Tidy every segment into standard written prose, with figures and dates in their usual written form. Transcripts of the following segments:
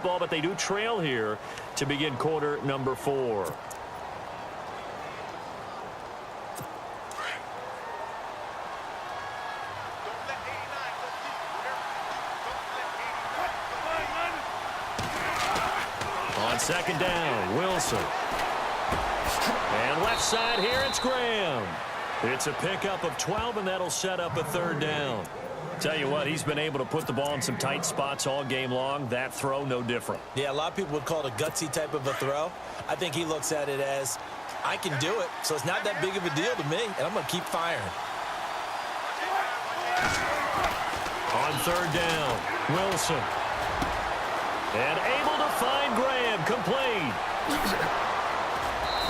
football, but they do trail here to begin quarter number 4. On second down, Wilson. And left side here, it's Graham. It's a pickup of 12, and that'll set up a third down. Tell you what, he's been able to put the ball in some tight spots all game long. That throw, no different. Yeah, a lot of people would call it a gutsy type of a throw. I think he looks at it as, I can do it, so it's not that big of a deal to me, and I'm going to keep firing. On third down, Wilson. And able to find Graham, complete.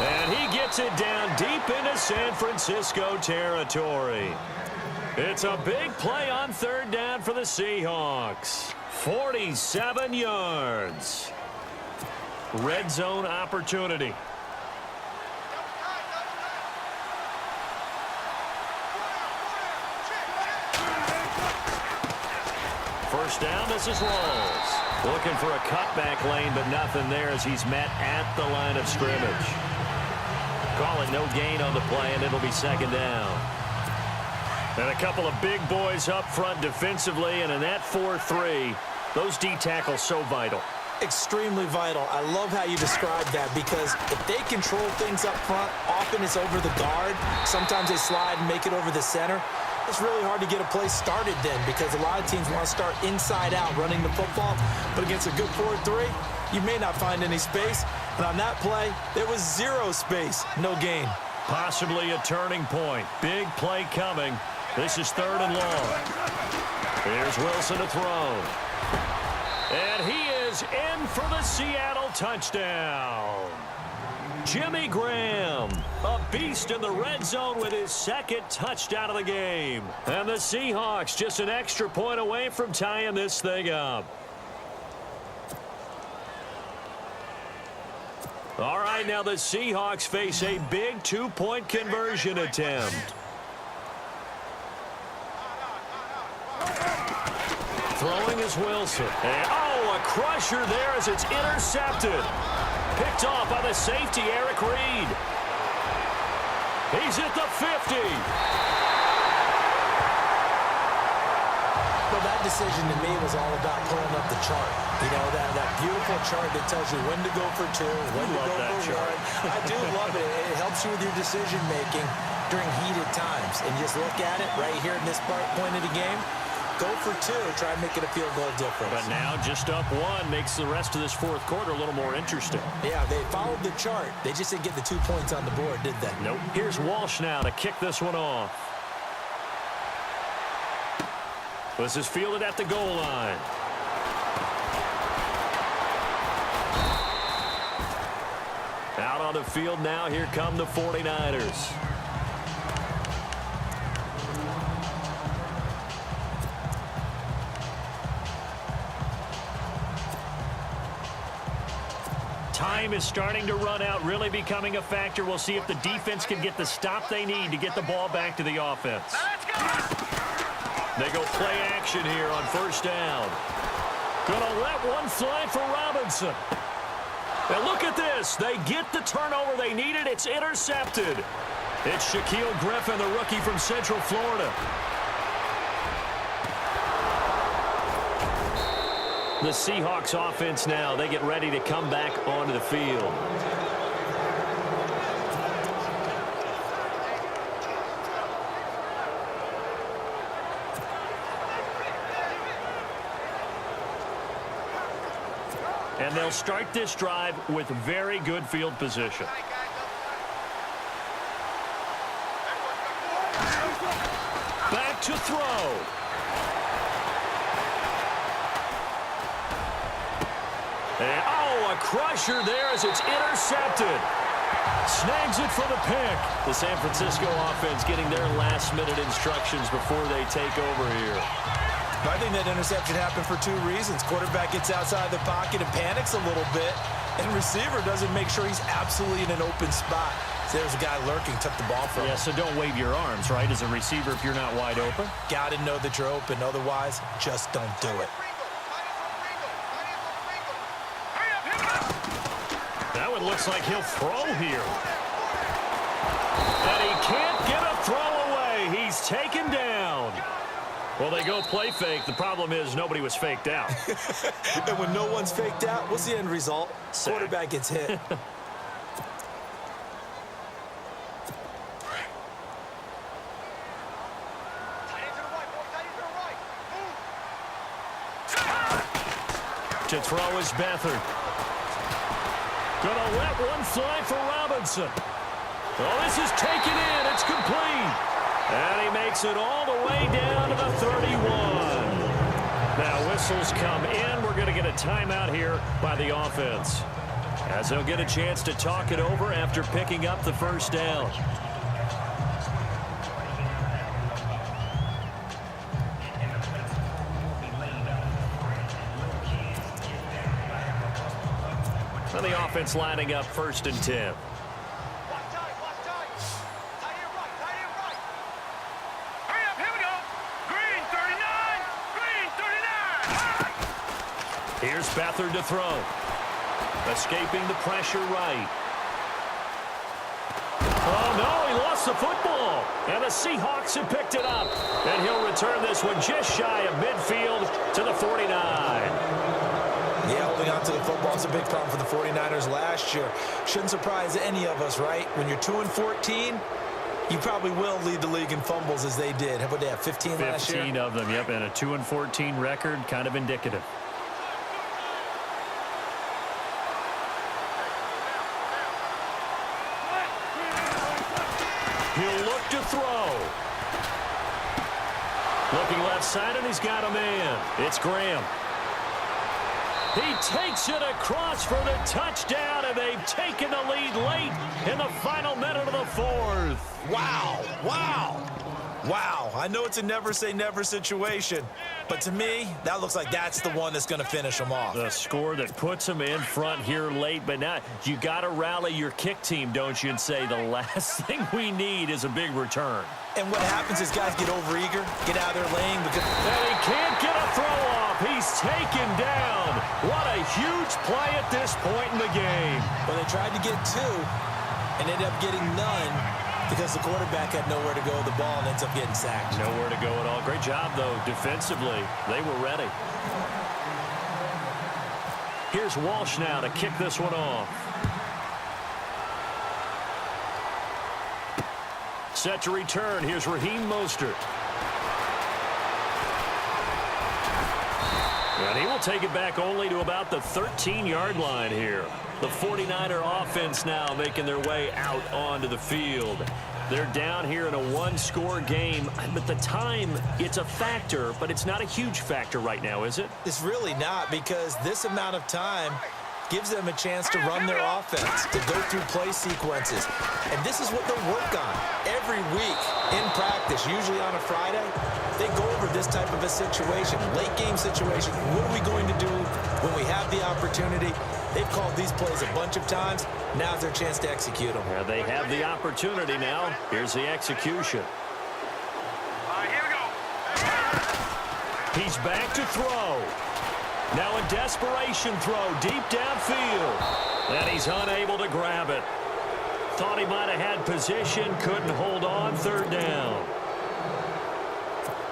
And he gets it down deep into San Francisco territory. It's a big play on third down for the Seahawks. 47 yards. Red zone opportunity. First down, this is Rawls. Looking for a cutback lane, but nothing there as he's met at the line of scrimmage. Call it no gain on the play, and it'll be second down. And a couple of big boys up front defensively, and in that 4-3, those D tackles so vital. Extremely vital. I love how you describe that because if they control things up front, often it's over the guard. Sometimes they slide and make it over the center. It's really hard to get a play started then because a lot of teams want to start inside out running the football. But against a good 4-3, you may not find any space. And on that play, there was zero space. No gain. Possibly a turning point. Big play coming. This is third and long. Here's Wilson to throw. And he is in for the Seattle touchdown. Jimmy Graham, a beast in the red zone with his second touchdown of the game. And the Seahawks just an extra point away from tying this thing up. All right, now the Seahawks face a big two-point conversion attempt. Throwing is Wilson. And, a crusher there as it's intercepted. Picked off by the safety, Eric Reed. He's at the 50. Well, that decision to me was all about pulling up the chart. You know, that beautiful chart that tells you when to go for 2, when to go for 1. I do love it. It helps you with your decision-making during heated times. And just look at it right here in this point of the game. Go for 2, try and make it a field goal difference. But now just up 1 makes the rest of this fourth quarter a little more interesting. Yeah, they followed the chart. They just didn't get the 2 points on the board, did they? Nope. Here's Walsh now to kick this one off. This is fielded at the goal line. Out on the field now, here come the 49ers. Time is starting to run out, really becoming a factor. We'll see if the defense can get the stop they need to get the ball back to the offense. They go play action here on first down. Gonna let one fly for Robinson. And look at this. They get the turnover they needed. It's intercepted. It's Shaquille Griffin, the rookie from Central Florida. The Seahawks offense now, they get ready to come back onto the field. And they'll start this drive with very good field position. Back to throw. And, a crusher there as it's intercepted. Snags it for the pick. The San Francisco offense getting their last-minute instructions before they take over here. I think that interception happened for 2 reasons. Quarterback gets outside the pocket and panics a little bit, and receiver doesn't make sure he's absolutely in an open spot. So there's a guy lurking, took the ball from him. Yeah, so don't wave your arms, right, as a receiver if you're not wide open. Got to know that you're open. Otherwise, just don't do it. That one looks like he'll throw here. And he can't get a throw away. He's taken down. Well, they go play fake. The problem is nobody was faked out. And when no one's faked out, what's the end result? Sack. Quarterback gets hit. To throw is Beathard. Gonna let one fly for Robinson. Oh, this is taken in. It's complete. And he makes it all the way down to the 31. Now whistles come in. We're going to get a timeout here by the offense, as they'll get a chance to talk it over after picking up the first down. And the offense lining up 1st and 10. Here's Beathard to throw. Escaping the pressure right. Oh, no, he lost the football. And the Seahawks have picked it up. And he'll return this one just shy of midfield to the 49. Yeah, holding on to the football is a big problem for the 49ers last year. Shouldn't surprise any of us, right? When you're 2-14, you probably will lead the league in fumbles as they did. How about they have 15 last year? 15 of them, yep, and a 2-14 record, kind of indicative. He'll look to throw. Looking left side, and he's got a man. It's Graham. He takes it across for the touchdown, and they've taken the lead late in the final minute of the 4th. Wow, wow, wow. I know it's a never-say-never situation, but to me, that looks like that's the one that's going to finish them off. The score that puts them in front here late, but now you got to rally your kick team, don't you, and say the last thing we need is a big return. And what happens is guys get overeager, get out of their lane. And he can't get a throw off. He's taken down. What a huge play at this point in the game. Well, they tried to get 2 and ended up getting none because the quarterback had nowhere to go with the ball and ends up getting sacked. Nowhere to go at all. Great job, though, defensively. They were ready. Here's Walsh now to kick this one off. Set to return. Here's Raheem Mostert. And he will take it back only to about the 13-yard line here. The 49er offense now making their way out onto the field. They're down here in a 1-score game. But the time, it's a factor, but it's not a huge factor right now, is it? It's really not, because this amount of time gives them a chance to run their offense, to go through play sequences. And this is what they'll work on every week in practice, usually on a Friday. They go over this type of a situation, late game situation. What are we going to do when we have the opportunity? They've called these plays a bunch of times. Now's their chance to execute them. Yeah, they have the opportunity now. Here's the execution. Here we go. He's back to throw. Now a desperation throw deep downfield. And he's unable to grab it. Thought he might have had position, couldn't hold on, 3rd down.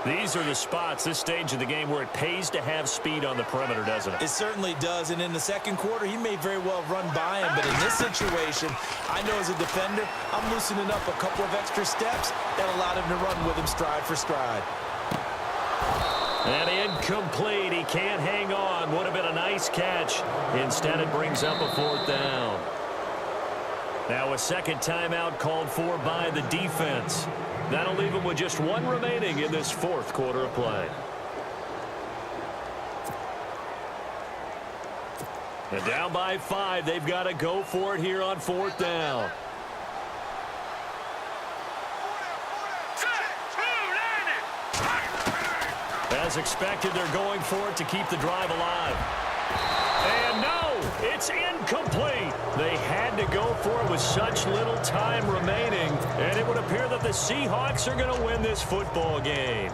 These are the spots, this stage of the game, where it pays to have speed on the perimeter, doesn't it? It certainly does, and in the second quarter, he may very well run by him, but in this situation, I know as a defender, I'm loosening up a couple of extra steps that allowed him to run with him stride for stride. And incomplete. He can't hang on. Would have been a nice catch. Instead, it brings up a 4th down. Now a second timeout called for by the defense. That'll leave them with just 1 remaining in this 4th quarter of play. And down by 5. They've got to go for it here on 4th down. As expected, they're going for it to keep the drive alive. And no, it's incomplete. They had to go for it with such little time remaining, and it would appear that the Seahawks are going to win this football game.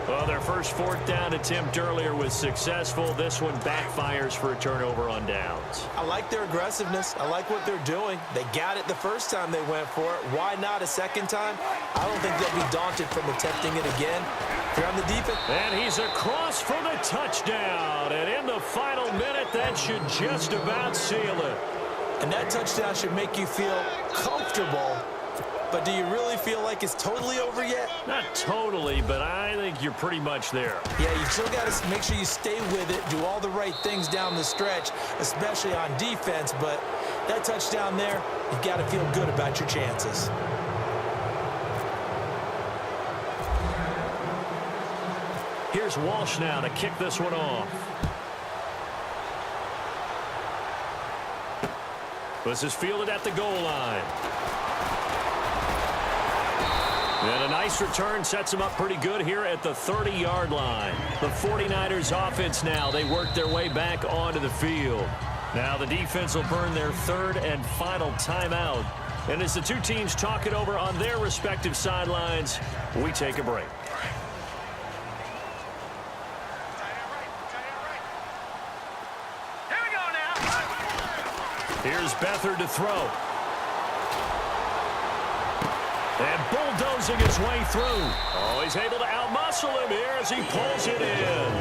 Well, their first fourth down attempt earlier was successful. This one backfires for a turnover on downs. I like their aggressiveness. I like what they're doing. They got it the first time they went for it. Why not a second time? I don't think they'll be daunted from attempting it again. If you're on the defense. And he's across for the touchdown. And in the final minute, that should just about seal it. And that touchdown should make you feel comfortable. But do you really feel like it's totally over yet? Not totally, but I think you're pretty much there. Yeah, you still got to make sure you stay with it, do all the right things down the stretch, especially on defense. But that touchdown there, you've got to feel good about your chances. Here's Walsh now to kick this one off. This is fielded at the goal line. And a nice return sets them up pretty good here at the 30-yard line. The 49ers offense now, they work their way back onto the field. Now the defense will burn their third and final timeout. And as the two teams talk it over on their respective sidelines, we take a break. Here we go now. Here's Beathard to throw. And bulldozing his way through. Oh, he's able to outmuscle him here as he pulls it in.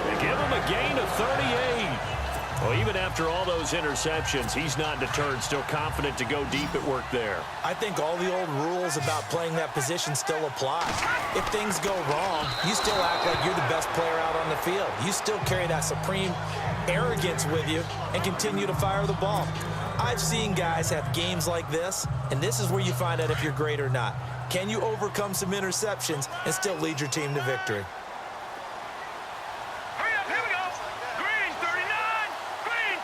They give him a gain of 38. Well, even after all those interceptions, he's not deterred, still confident to go deep at work there. I think all the old rules about playing that position still apply. If things go wrong, you still act like you're the best player out on the field. You still carry that supreme arrogance with you and continue to fire the ball. I've seen guys have games like this, and this is where you find out if you're great or not. Can you overcome some interceptions and still lead your team to victory? Hurry up, here we go. Green 39. Green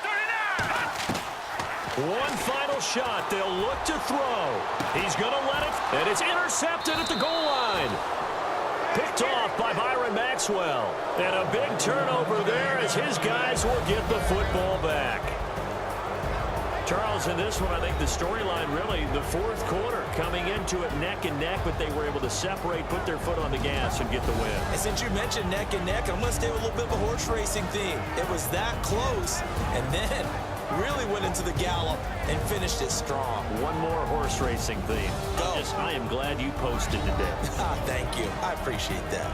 39. One final shot. They'll look to throw. He's going to let it, and it's intercepted at the goal line. Picked off by Byron Maxwell. And a big turnover there as his guys will get the football back. Charles, in this one, I think the storyline really, the fourth quarter, coming into it neck and neck, but they were able to separate, put their foot on the gas, and get the win. And since you mentioned neck and neck, I'm going to stay with a little bit of a horse racing theme. It was that close, and then really went into the gallop and finished it strong. One more horse racing theme. Go. I am glad you posted today. Thank you. I appreciate that.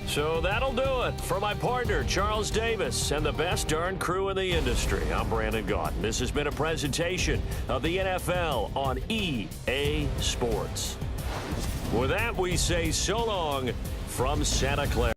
So that'll do it for my partner, Charles Davis, and the best darn crew in the industry. I'm Brandon Gaudin. This has been a presentation of the NFL on EA Sports. With that, we say so long from Santa Clara.